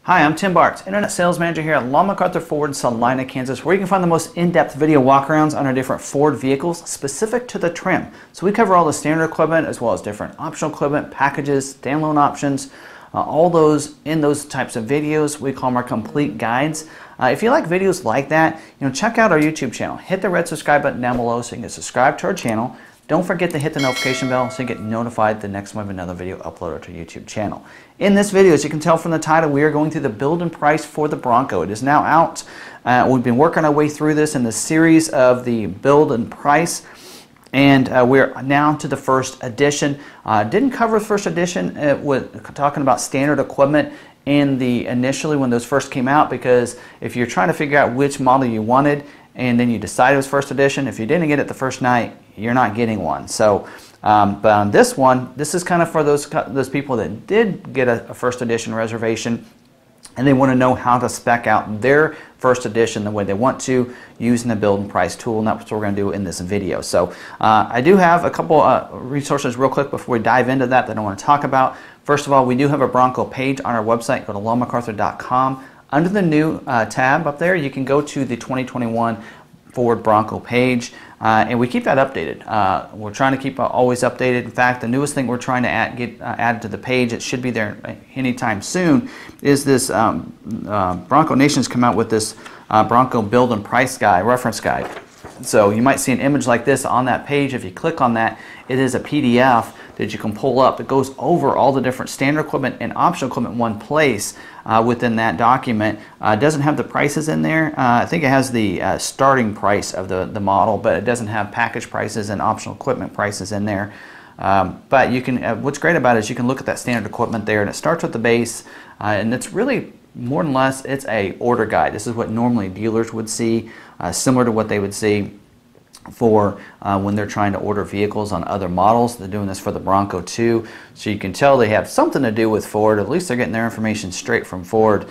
Hi, I'm Tim Bartz, Internet Sales Manager here at McArthur Ford, Salina, Kansas, where you can find the most in-depth video walkarounds on our different Ford vehicles specific to the trim. So we cover all the standard equipment as well as different optional equipment, packages, standalone options, all those in those types of videos. We call them our complete guides. If you like videos like that, check out our YouTube channel. Hit the red subscribe button down below so you can subscribe to our channel. Don't forget to hit the notification bell so you get notified the next time we have another video uploaded to our YouTube channel. In this video, as you can tell from the title, we are going through the build and price for the Bronco. It is now out. We've been working our way through this in the series of the build and price, and we're now to the first edition. Didn't cover the first edition with talking about standard equipment in the initially when those first came out, because if you're trying to figure out which model you wanted and then you decided it was first edition, if you didn't get it the first night, you're not getting one. So, but on this one, this is kind of for those people that did get a first edition reservation and they want to know how to spec out their first edition the way they want to using the build and price tool, and that's what we're going to do in this video. So I do have a couple resources real quick before we dive into that I want to talk about. First of all, we do have a Bronco page on our website. Go to McArthur.com. Under the new tab up there, you can go to the 2021 Ford Bronco page, and we keep that updated. We're trying to keep always updated. In fact, the newest thing we're trying to get added to the page, it should be there anytime soon, is this Bronco Nation's come out with this Bronco build and price guide, reference guide. So you might see an image like this on that page. If you click on that, it is a PDF that you can pull up. It goes over all the different standard equipment and optional equipment in one place within that document. It doesn't have the prices in there. I think it has the starting price of the model, but it doesn't have package prices and optional equipment prices in there. But you can. What's great about it is you can look at that standard equipment there, and it starts with the base, and it's really more than less it's a order guide. This is what normally dealers would see, similar to what they would see for when they're trying to order vehicles on other models. They're doing this for the Bronco too, so you can tell they have something to do with Ford. At least they're getting their information straight from Ford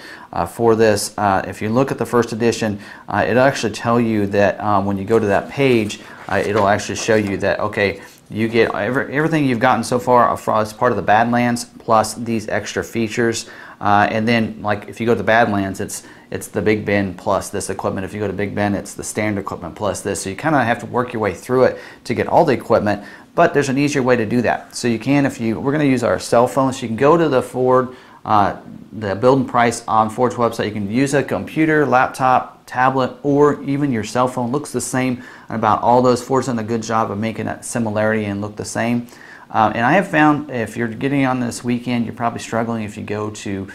for this. If you look at the first edition, it'll actually tell you that when you go to that page, it'll actually show you that, okay, you get everything you've gotten so far as part of the Badlands plus these extra features. And then, like, if you go to the Badlands, it's the Big Ben plus this equipment. If you go to Big Ben, it's the standard equipment plus this. So you kind of have to work your way through it to get all the equipment. But there's an easier way to do that. So you can, we're going to use our cell phone. So you can go to the Ford, the build and price on Ford's website. You can use a computer, laptop, tablet, or even your cell phone. Looks the same about all those. Ford's done a good job of making that similarity and look the same. And I have found if you're getting on this weekend, you're probably struggling. If you go to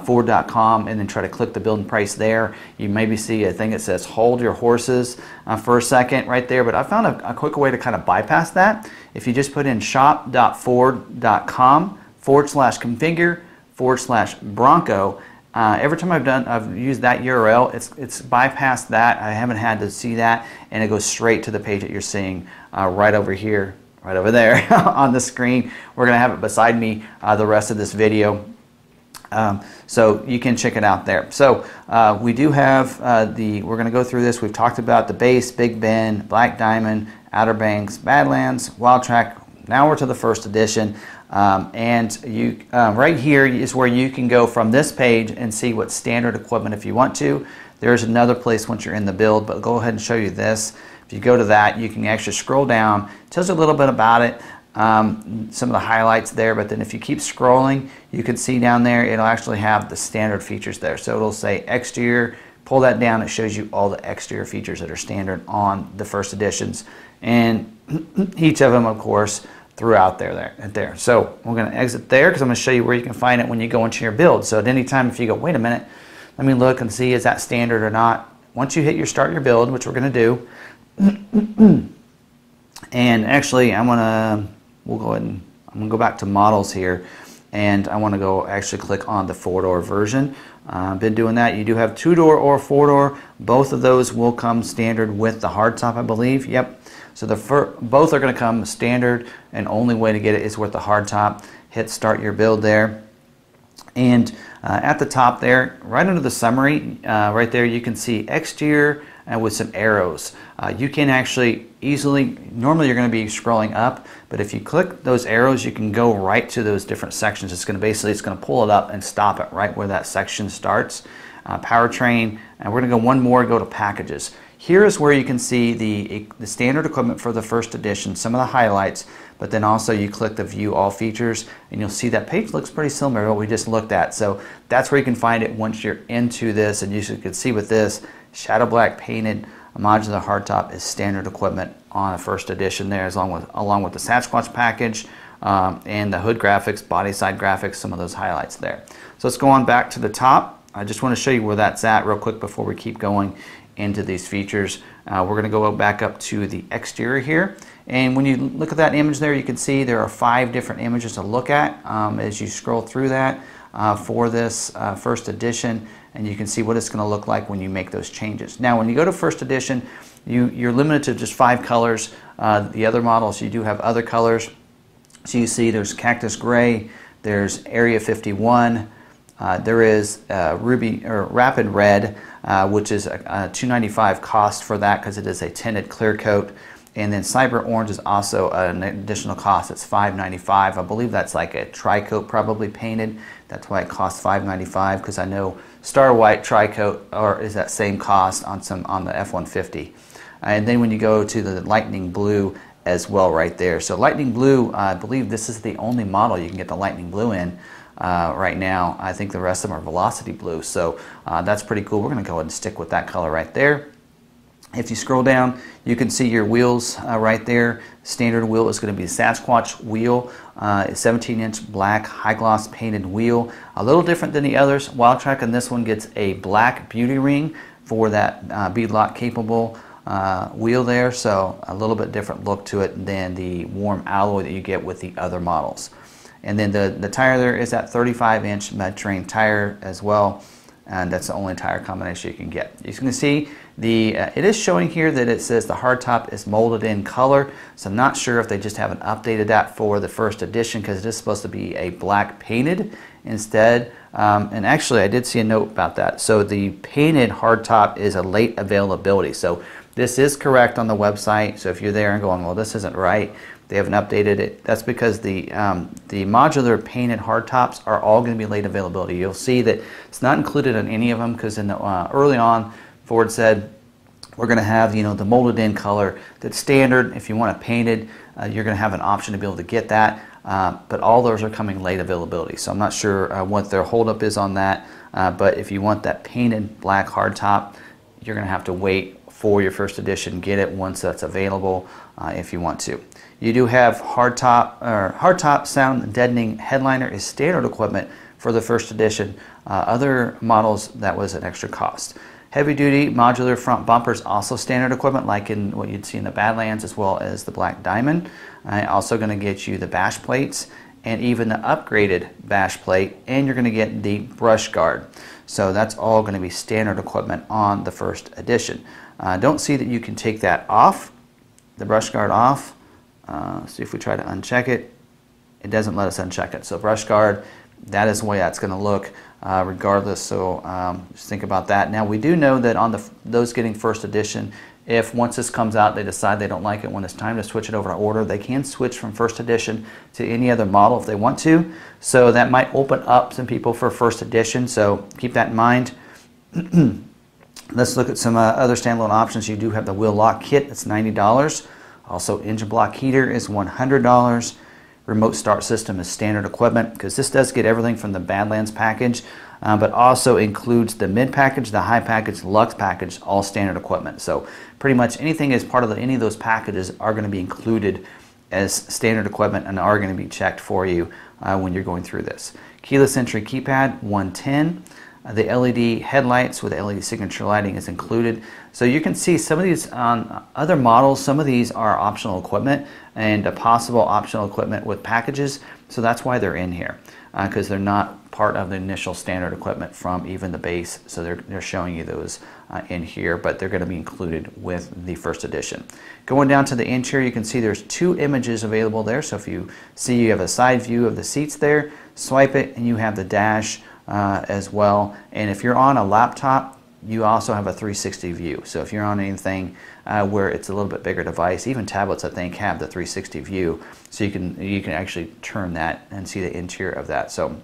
Ford.com and then try to click the build and price there, you maybe see a thing that says hold your horses for a second right there. But I found a quick way to kind of bypass that. If you just put in shop.ford.com/configure/Bronco, every time I've used that URL, it's bypassed that. I haven't had to see that, and it goes straight to the page that you're seeing right over here. Right over there on the screen. We're going to have it beside me the rest of this video, so you can check it out there. So we do have we're going to go through this. We've talked about the base, Big Ben, Black Diamond, Outer Banks, Badlands, Wild Track. Now we're to the first edition, and you right here is where you can go from this page and see what standard equipment if you want to. There's another place once you're in the build, but go ahead and show you this. If you go to that, you can actually scroll down. It tells you a little bit about it, some of the highlights there, but then if you keep scrolling, you can see down there, it'll actually have the standard features there. So it'll say exterior, pull that down, it shows you all the exterior features that are standard on the first editions, and each of them, of course, throughout there. So we're going to exit there because I'm going to show you where you can find it when you go into your build. So at any time, if you go, wait a minute, let me look and see, is that standard or not? Once you hit start your build, which we're going to do, and actually we'll go ahead and I'm going to go back to models here, and I want to go actually click on the 4-door version. I've been doing that. You do have 2-door or 4-door. Both of those will come standard with the hardtop, I believe. Yep. So both are going to come standard, and only way to get it is with the hardtop. Hit start your build there. And at the top there, right under the summary, right there, you can see exterior, and with some arrows. You can actually easily, normally you're going to be scrolling up, but if you click those arrows, you can go right to those different sections. It's going to pull it up and stop it right where that section starts. Powertrain, and we're going to go one more, go to packages. Here is where you can see the standard equipment for the first edition, some of the highlights, but then also you click the view all features and you'll see that page looks pretty similar to what we just looked at. So that's where you can find it once you're into this, and you can see with this shadow black painted modular hardtop is standard equipment on a first edition there, along with the Sasquatch package and the hood graphics, body side graphics, some of those highlights there. So let's go on back to the top. I just want to show you where that's at real quick before we keep going into these features. We're going to go back up to the exterior here, and when you look at that image there, you can see there are 5 different images to look at as you scroll through that for this first edition, and you can see what it's going to look like when you make those changes. Now when you go to first edition, you're limited to just 5 colors. The other models, you do have other colors. So you see there's Cactus Gray, there's Area 51, there is Rapid Red, which is a $295 cost for that because it is a tinted clear coat. And then Cyber Orange is also an additional cost. It's $595. I believe that's like a tri-coat probably painted. That's why it costs $595, because I know Star White tri-coat is that same cost on the F-150. And then when you go to the Lightning Blue as well right there. So Lightning Blue, I believe this is the only model you can get the Lightning Blue in. Right now. I think the rest of them are Velocity Blue, so that's pretty cool. We're going to go ahead and stick with that color right there. If you scroll down, you can see your wheels right there. Standard wheel is going to be a Sasquatch wheel, a 17-inch black high gloss painted wheel. A little different than the others. Wildtrak on this one gets a black beauty ring for that beadlock capable wheel there, so a little bit different look to it than the warm alloy that you get with the other models. And then the tire there is that 35-inch Mediterranean tire as well, and that's the only tire combination you can get. You can see it is showing here that it says the hardtop is molded in color, so I'm not sure if they just haven't updated that for the first edition, because it is supposed to be a black painted instead. And actually I did see a note about that. So the painted hardtop is a late availability. So this is correct on the website. So if you're there and going, well, this isn't right, they haven't updated it, that's because the modular painted hardtops are all going to be late availability. You'll see that it's not included in any of them, because in the early on Ford said we're going to have the molded in color that's standard. If you want it painted, you're going to have an option to be able to get that, but all those are coming late availability. So I'm not sure what their holdup is on that, but if you want that painted black hardtop, you're going to have to wait for your first edition. Get it once that's available if you want to. You do have hardtop sound deadening headliner is standard equipment for the first edition. Other models, that was an extra cost. Heavy duty modular front bumper is also standard equipment, like in what you'd see in the Badlands as well as the Black Diamond. Also going to get you the bash plates and even the upgraded bash plate, and you're going to get the brush guard. So that's all going to be standard equipment on the first edition. Don't see that you can take that off, the brush guard off. See if we try to uncheck it, it doesn't let us uncheck it. So brush guard, that is the way that's going to look regardless. So just think about that. Now we do know that on those getting first edition, if once this comes out they decide they don't like it, when it's time to switch it over to order, they can switch from first edition to any other model if they want to. So that might open up some people for first edition, so keep that in mind. Let's look at some other standalone options. You do have the wheel lock kit, it's $90. Also, engine block heater is $100. Remote start system is standard equipment, because this does get everything from the Badlands package, but also includes the mid package, the high package, Lux package, all standard equipment. So pretty much anything as part of any of those packages are going to be included as standard equipment and are going to be checked for you when you're going through this. Keyless entry keypad, $110. The LED headlights with LED signature lighting is included. So you can see some of these on other models, some of these are optional equipment and a possible optional equipment with packages. So that's why they're in here, because they're not part of the initial standard equipment from even the base. So they're showing you those in here, but they're going to be included with the first edition. Going down to the interior, you can see there's 2 images available there. So if you see you have a side view of the seats there, swipe it and you have the dash as well. And if you're on a laptop, you also have a 360 view. So if you're on anything where it's a little bit bigger device, even tablets I think have the 360 view, so you can actually turn that and see the interior of that. So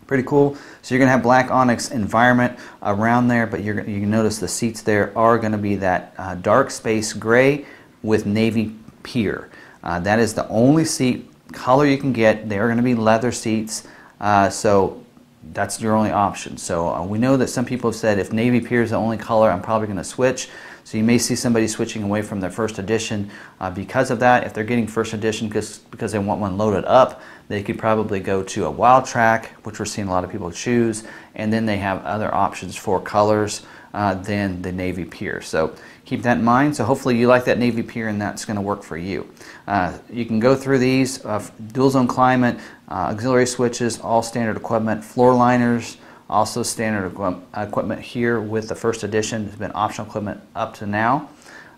pretty cool. So you're going to have black onyx environment around there, but you can notice the seats there are going to be that dark space gray with navy pier. That is the only seat color you can get. They are going to be leather seats, so that's your only option. So we know that some people have said if navy pier is the only color, I'm probably going to switch. So you may see somebody switching away from their first edition because of that. If they're getting first edition because they want one loaded up, they could probably go to a wild track, which we're seeing a lot of people choose, and then they have other options for colors than the navy pier. So keep that in mind. So hopefully you like that navy pier and that's going to work for you. You can go through these dual zone climate, auxiliary switches, all standard equipment, floor liners, also standard equipment here with the first edition. Has been optional equipment up to now.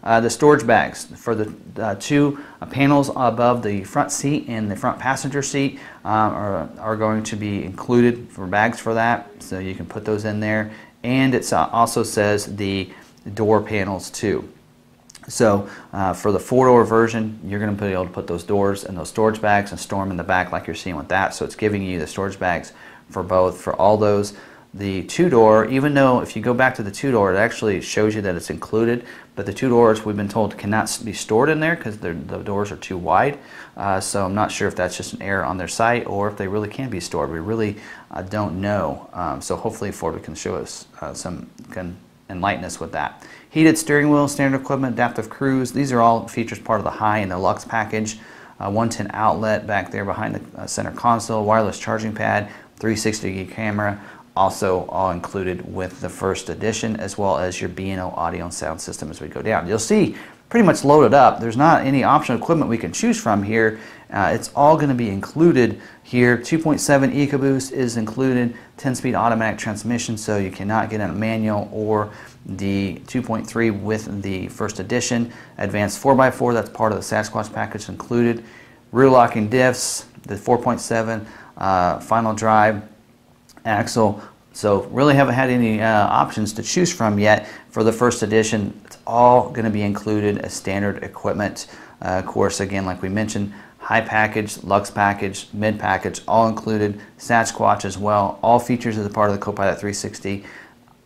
The storage bags for the two panels above the front seat and the front passenger seat are going to be included for bags for that, so you can put those in there. And it also says the door panels too. So for the 4-door version, you're going to be able to put those doors and those storage bags and store them in the back like you're seeing with that. So it's giving you the storage bags for both, for all those. The 2-door, even though if you go back to the 2-door, it actually shows you that it's included, but the 2 doors we've been told cannot be stored in there because the doors are too wide. So I'm not sure if that's just an error on their site or if they really can be stored. We really don't know. So hopefully Ford can show us can enlighten us with that. Heated steering wheel, standard equipment, adaptive cruise. These are all features part of the high and deluxe package. 110 outlet back there behind the center console, wireless charging pad, 360 camera. Also all included with the first edition, as well as your B&O audio and sound system as we go down. You'll see pretty much loaded up. There's not any optional equipment we can choose from here. It's all going to be included here. 2.7 EcoBoost is included, 10-speed automatic transmission, so you cannot get a manual or the 2.3 with the first edition. Advanced 4x4, that's part of the Sasquatch package included. Rear locking diffs, the 4.7 final drive axle. So really haven't had any options to choose from yet for the first edition. It's all going to be included as standard equipment. Of course, again, like we mentioned, high package, luxe package, mid package, all included. Sasquatch as well. All features as a part of the Copilot 360,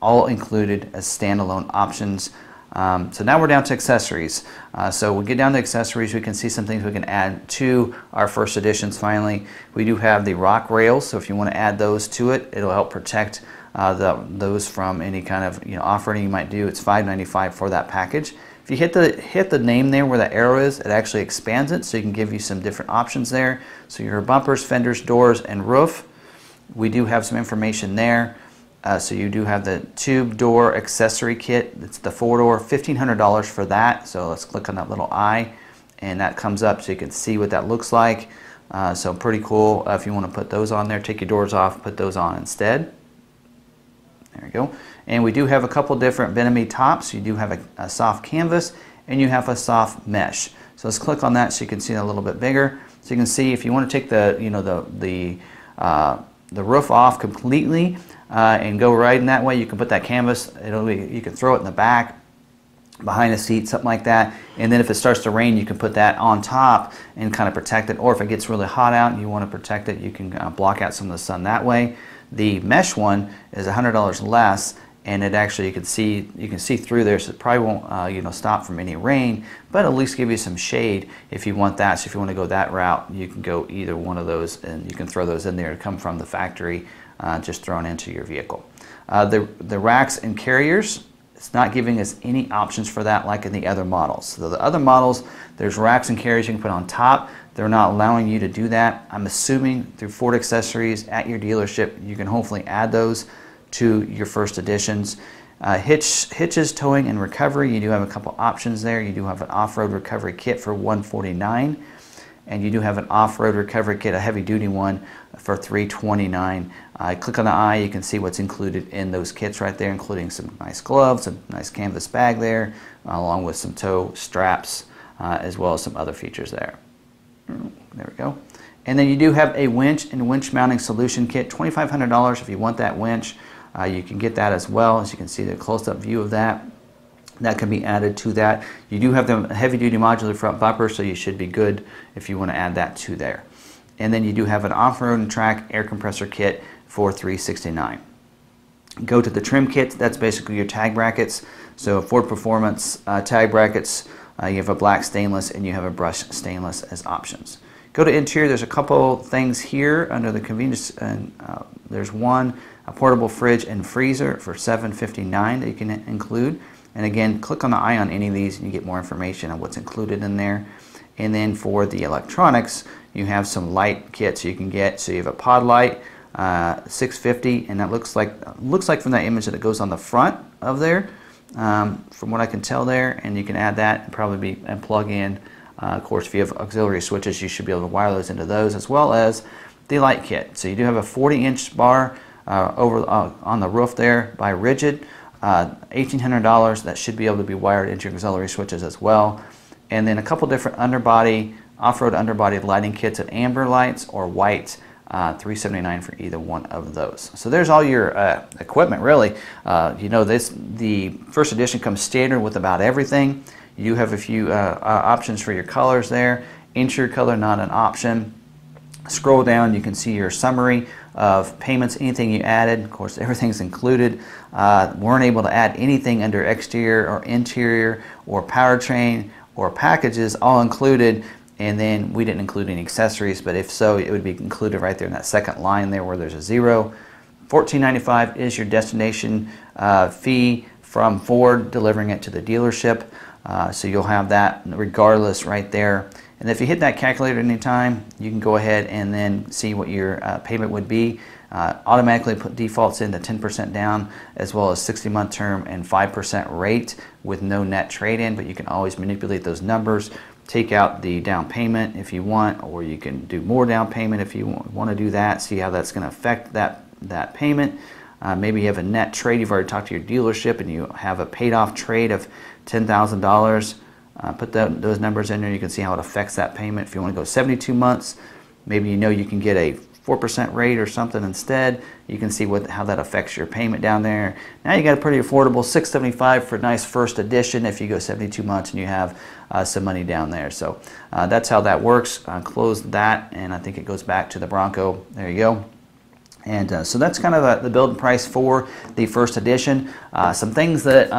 all included as standalone options. So now we're down to accessories. So we get down to accessories, we can see some things we can add to our first editions finally. We do have the rock rails, so if you want to add those to it, it'll help protect those from any kind of off-roading you might do. It's $5.95 for that package. If you hit the name there where the arrow is, it actually expands it, so you can give you some different options there. So your bumpers, fenders, doors, and roof. We do have some information there. So you do have the tube door accessory kit. It's the 4-door, $1,500 for that. So let's click on that little eye, and that comes up so you can see what that looks like. So pretty cool. If you want to put those on there, take your doors off, put those on instead. There we go. And we do have a couple different Benamy tops. You do have a soft canvas, and you have a soft mesh. So let's click on that so you can see that a little bit bigger. So you can see if you want to take the roof off completely. And go right in that way, you can put that canvas, you can throw it in the back, behind the seat, something like that. And then if it starts to rain, you can put that on top and kind of protect it. Or if it gets really hot out and you want to protect it, you can block out some of the sun that way. The mesh one is $100 less, and it actually you can see through there, so it probably won't stop from any rain, but at least give you some shade if you want that. So if you want to go that route, you can go either one of those, and you can throw those in there to come from the factory. Just thrown into your vehicle. The racks and carriers, it's not giving us any options for that like in the other models. So the other models, there's racks and carriers you can put on top. They're not allowing you to do that. I'm assuming through Ford Accessories at your dealership, you can hopefully add those to your first editions. Hitches, towing, and recovery, you do have a couple options there. You do have an off-road recovery kit for $149. And you do have an off-road recovery kit, a heavy-duty one, for $329. Click on the eye, you can see what's included in those kits right there, including some nice gloves, a nice canvas bag there, along with some tow straps, as well as some other features there. There we go. And then you do have a winch and winch mounting solution kit, $2,500 if you want that winch. You can get that as well. As you can see, the close-up view of that. That can be added to that. You do have the heavy-duty modular front bumper, so you should be good if you want to add that to there. And then you do have an off-road and track air compressor kit for $369. Go to the trim kit. That's basically your tag brackets. So Ford Performance tag brackets. You have a black stainless and you have a brushed stainless as options. Go to interior. There's a couple things here under the convenience. There's one, a portable fridge and freezer for $759 that you can include. And again, click on the eye on any of these and you get more information on what's included in there. And then for the electronics, you have some light kits you can get. So you have a pod light, $650, and that looks like from that image that it goes on the front of there, from what I can tell there. And you can add that and probably and plug in. Of course, if you have auxiliary switches, you should be able to wire those into those, as well as the light kit. So you do have a 40-inch bar on the roof there by Rigid. $1,800. That should be able to be wired into your auxiliary switches as well. And then a couple different underbody, off-road underbody lighting kits at Amber lights or white, $379 for either one of those. So there's all your equipment really. You know, the First Edition comes standard with about everything. You do have a few options for your colors there. Interior color, not an option. Scroll down, you can see your summary of payments, anything you added. Of course, everything's included. Weren't able to add anything under exterior or interior or powertrain or packages, all included. And then we didn't include any accessories, but if so, it would be included right there in that second line there where there's a 0. $14.95 is your destination fee from Ford delivering it to the dealership. So you'll have that regardless right there. And if you hit that calculator at any time, you can go ahead and then see what your payment would be. Automatically put defaults into 10% down, as well as 60-month term and 5% rate with no net trade-in, but you can always manipulate those numbers. Take out the down payment if you want, or you can do more down payment if you want to do that. See how that's going to affect that payment. Maybe you have a net trade. You've already talked to your dealership and you have a paid off trade of $10,000. Put those numbers in there. You can see how it affects that payment. If you want to go 72 months, maybe you know you can get a 4% rate or something instead. You can see how that affects your payment down there. Now you got a pretty affordable $675 for a nice First Edition if you go 72 months and you have some money down there. So that's how that works. Close that, and I think it goes back to the Bronco. There you go. And so that's kind of the build price for the First Edition. Some things that,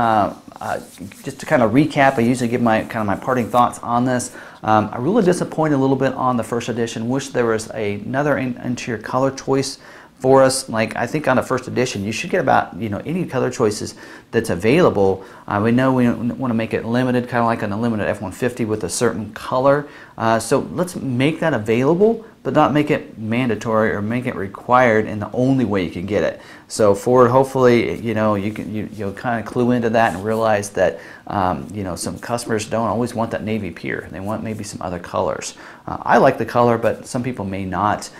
just to kind of recap, I usually give my parting thoughts on this. I'm really disappointed a little bit on the First Edition. Wish there was another interior color choice for us. Like, I think on the First Edition, you should get about, any color choices that's available. We know we want to make it limited, kind of like an unlimited F-150 with a certain color. So let's make that available, but not make it mandatory or make it required in the only way you can get it. So Ford, hopefully, you'll kind of clue into that and realize that, some customers don't always want that navy pure. They want maybe some other colors. I like the color, but some people may not.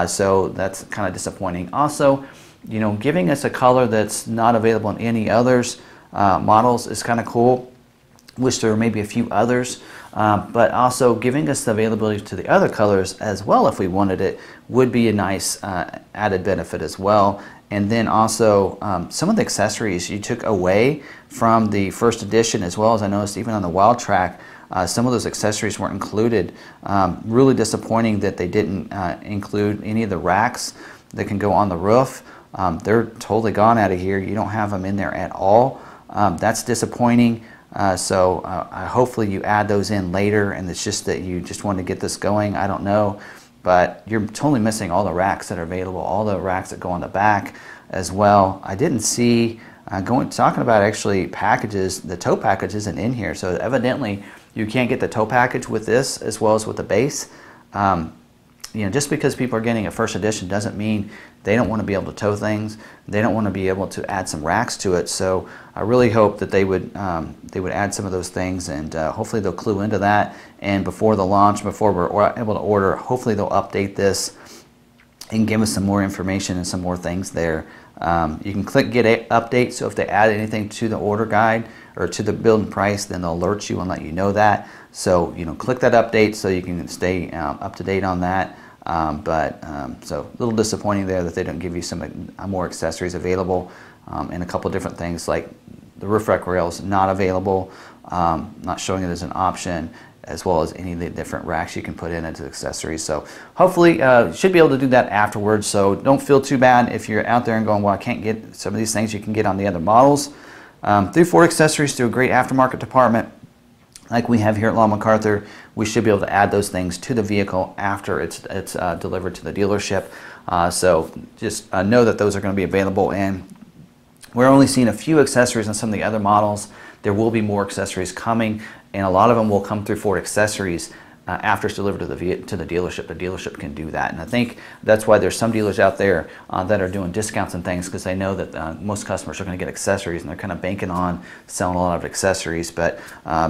So that's kind of disappointing. Also, giving us a color that's not available in any others models is kind of cool. Wish there were maybe a few others, but also giving us the availability to the other colors as well if we wanted it would be a nice added benefit as well. And then also some of the accessories you took away from the First Edition, as well as I noticed even on the Wild Track, some of those accessories weren't included. Really disappointing that they didn't include any of the racks that can go on the roof. They're totally gone out of here. You don't have them in there at all. That's disappointing. So hopefully you add those in later, and it's just that you just want to get this going. I don't know, but you're totally missing all the racks that are available, all the racks that go on the back as well. I didn't see talking about actually packages. The tow package isn't in here, so evidently you can't get the tow package with this as well as with the base. Just because people are getting a First Edition doesn't mean they don't want to be able to tow things. They don't want to be able to add some racks to it. So I really hope that they would add some of those things, and hopefully they'll clue into that. And before the launch, before we're able to order, hopefully they'll update this and give us some more information and some more things there. You can click Get Update, so if they add anything to the order guide or to the build and price, then they'll alert you and let you know that. So click that update so you can stay up to date on that. So a little disappointing there that they don't give you some more accessories available, and a couple different things like the roof rack rails not available, not showing it as an option, as well as any of the different racks you can put in as accessories. So hopefully you should be able to do that afterwards. So don't feel too bad if you're out there and going, well, I can't get some of these things you can get on the other models. Through Ford Accessories, through a great aftermarket department like we have here at McArthur, we should be able to add those things to the vehicle after it's delivered to the dealership. So just know that those are going to be available, and we're only seeing a few accessories on some of the other models. There will be more accessories coming, and a lot of them will come through Ford Accessories after it's delivered to the dealership. The dealership can do that, and I think that's why there's some dealers out there that are doing discounts and things, because they know that most customers are going to get accessories, and they're kind of banking on selling a lot of accessories. But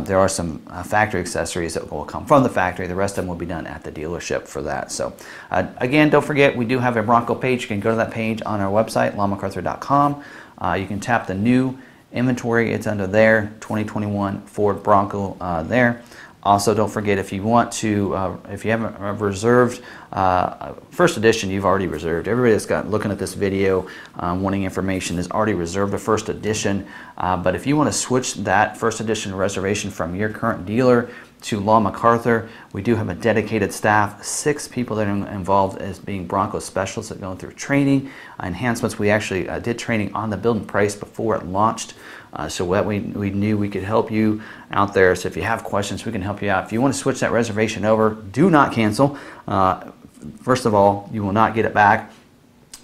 there are some factory accessories that will come from the factory. The rest of them will be done at the dealership for that. So again, don't forget, we do have a Bronco page. You can go to that page on our website, McArthur.com. You can tap the new inventory. It's under there, 2021 Ford Bronco there. Also, don't forget, if you want to, if you haven't reserved First Edition, you've already reserved. Everybody that's looking at this video, wanting information, has already reserved a First Edition. But if you want to switch that First Edition reservation from your current dealer to McArthur, we do have a dedicated staff, 6 people that are involved as being Bronco specialists that go through training, enhancements. We actually did training on the build and price before it launched. So that we knew we could help you out there. So if you have questions, we can help you out. If you want to switch that reservation over, do not cancel. First of all, you will not get it back.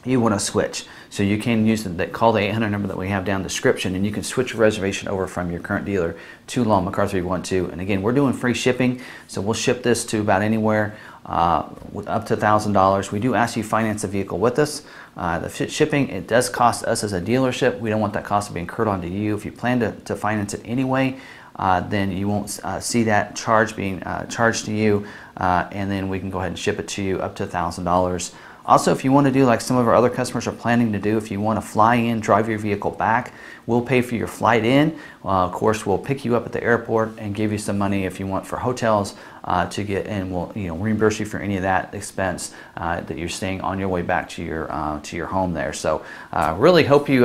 You want to switch. So you can use call the 800 number that we have down in the description, and you can switch your reservation over from your current dealer to McArthur if you want to. And again, we're doing free shipping, so we'll ship this to about anywhere with up to $1,000. We do ask you finance the vehicle with us. The shipping, it does cost us as a dealership. We don't want that cost to be incurred onto you. If you plan to finance it anyway, then you won't see that charge being charged to you, and then we can go ahead and ship it to you up to $1,000. Also, if you want to do like some of our other customers are planning to do, if you want to fly in, drive your vehicle back, we'll pay for your flight in. Of course, we'll pick you up at the airport and give you some money if you want for hotels to get in. We'll reimburse you for any of that expense that you're staying on your way back to your home there. So really hope you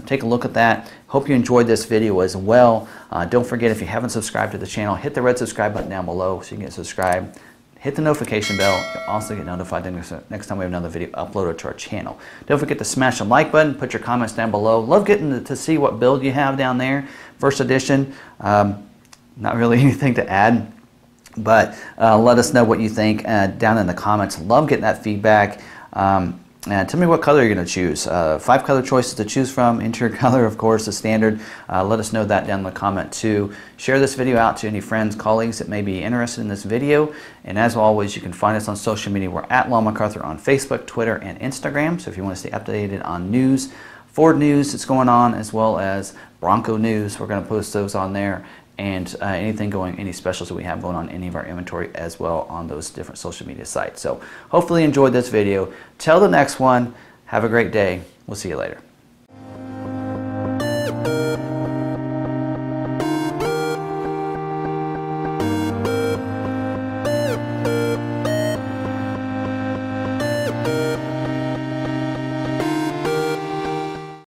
take a look at that. Hope you enjoyed this video as well. Don't forget, if you haven't subscribed to the channel, hit the red subscribe button down below so you can get subscribed. Hit the notification bell. You'll also get notified the next time we have another video uploaded to our channel. Don't forget to smash the like button. Put your comments down below. Love getting to see what build you have down there. First Edition. Not really anything to add, but let us know what you think down in the comments. Love getting that feedback. And tell me what color you're going to choose. 5 color choices to choose from. Interior color, of course, is standard. Let us know that down in the comment too. Share this video out to any friends, colleagues that may be interested in this video. And as always, you can find us on social media. We're at McArthur on Facebook, Twitter, and Instagram. So if you want to stay updated on news, Ford news that's going on, as well as Bronco news, we're going to post those on there. And any specials that we have going on any of our inventory as well on those different social media sites. So hopefully you enjoyed this video. Till the next one, have a great day. We'll see you later.